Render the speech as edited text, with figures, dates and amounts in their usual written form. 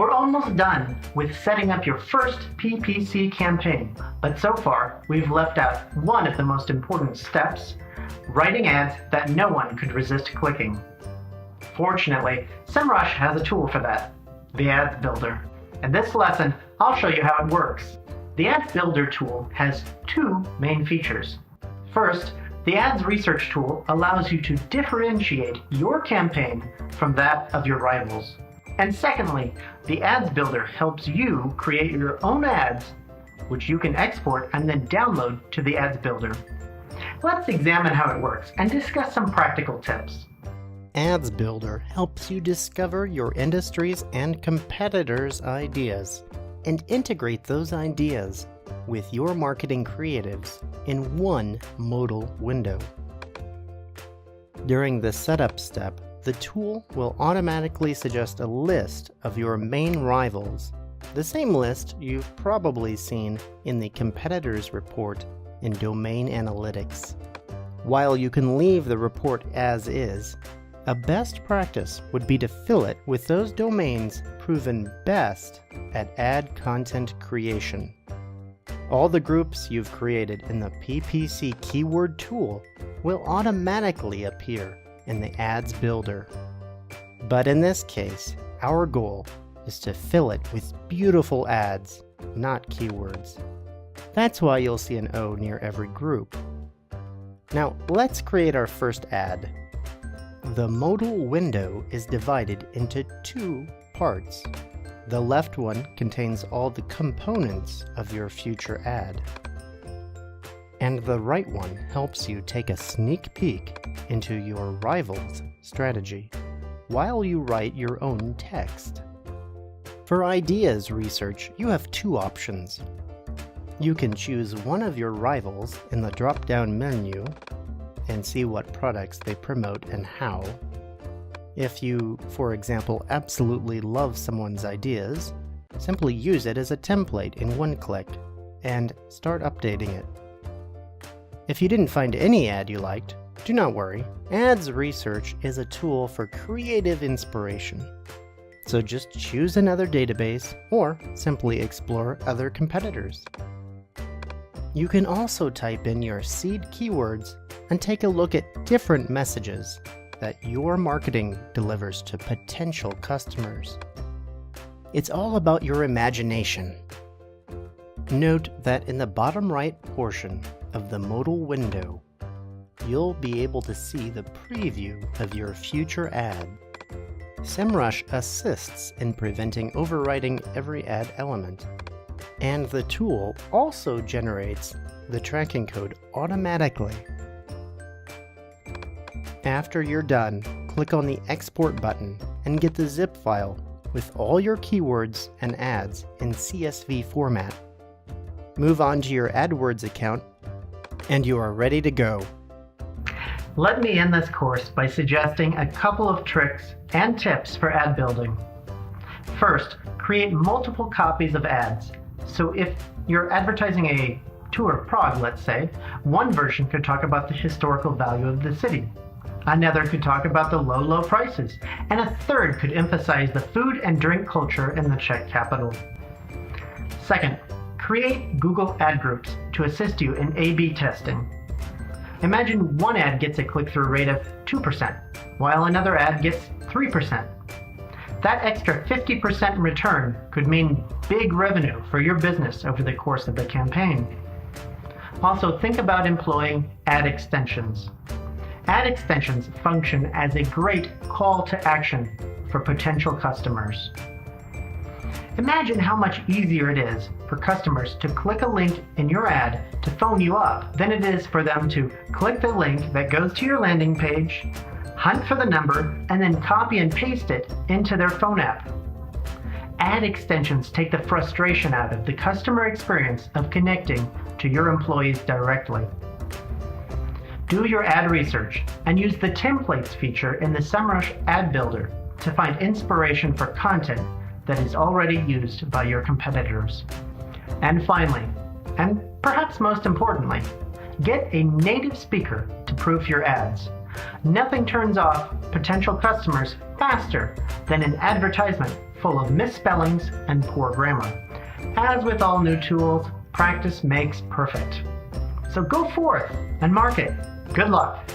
We're almost done with setting up your first PPC campaign, but so far we've left out one of the most important steps: writing ads that no one could resist clicking. Fortunately, SEMrush has a tool for that, the Ads Builder. In this lesson, I'll show you how it works. The Ads Builder tool has two main features. First, the Ads Research tool allows you to differentiate your campaign from that of your rivals. And secondly, the Ads Builder helps you create your own ads, which you can export and then download to the Ads Builder. Let's examine how it works and discuss some practical tips. Ads Builder helps you discover your industry's and competitors' ideas and integrate those ideas with your marketing creatives in one modal window. During the setup step, the tool will automatically suggest a list of your main rivals, the same list you've probably seen in the competitors report in Domain Analytics. While you can leave the report as is, a best practice would be to fill it with those domains proven best at ad content creation. All the groups you've created in the PPC keyword tool will automatically appear in the Ads Builder. But in this case, our goal is to fill it with beautiful ads, not keywords. That's why you'll see an O near every group. Now, let's create our first ad. The modal window is divided into two parts. The left one contains all the components of your future ad, and the right one helps you take a sneak peek into your rival's strategy while you write your own text. For ideas research, you have two options. You can choose one of your rivals in the drop-down menu and see what products they promote and how. If you, for example, absolutely love someone's ideas, simply use it as a template in one click and start updating it. If you didn't find any ad you liked, do not worry. Ads Research is a tool for creative inspiration. So just choose another database or simply explore other competitors. You can also type in your seed keywords and take a look at different messages that your marketing delivers to potential customers. It's all about your imagination. Note that in the bottom right portion of the modal window, you'll be able to see the preview of your future ad. SEMrush assists in preventing overwriting every ad element, and the tool also generates the tracking code automatically. After you're done, click on the Export button and get the zip file with all your keywords and ads in CSV format. Move on to your AdWords account, and you are ready to go. Let me end this course by suggesting a couple of tricks and tips for ad building. First, create multiple copies of ads. So if you're advertising a tour of Prague, let's say, one version could talk about the historical value of the city. Another could talk about the low prices, and a third could emphasize the food and drink culture in the Czech capital. Second, create Google ad groups to assist you in A/B testing. Imagine one ad gets a click-through rate of 2%, while another ad gets 3%. That extra 50% in return could mean big revenue for your business over the course of the campaign. Also, think about employing ad extensions. Ad extensions function as a great call to action for potential customers. Imagine how much easier it is for customers to click a link in your ad to phone you up than it is for them to click the link that goes to your landing page, hunt for the number, and then copy and paste it into their phone app. Ad extensions take the frustration out of the customer experience of connecting to your employees directly. Do your ad research and use the templates feature in the SEMrush Ad Builder to find inspiration for content that is already used by your competitors. And finally, and perhaps most importantly, get a native speaker to proof your ads. Nothing turns off potential customers faster than an advertisement full of misspellings and poor grammar. As with all new tools, practice makes perfect. So go forth and market. Good luck.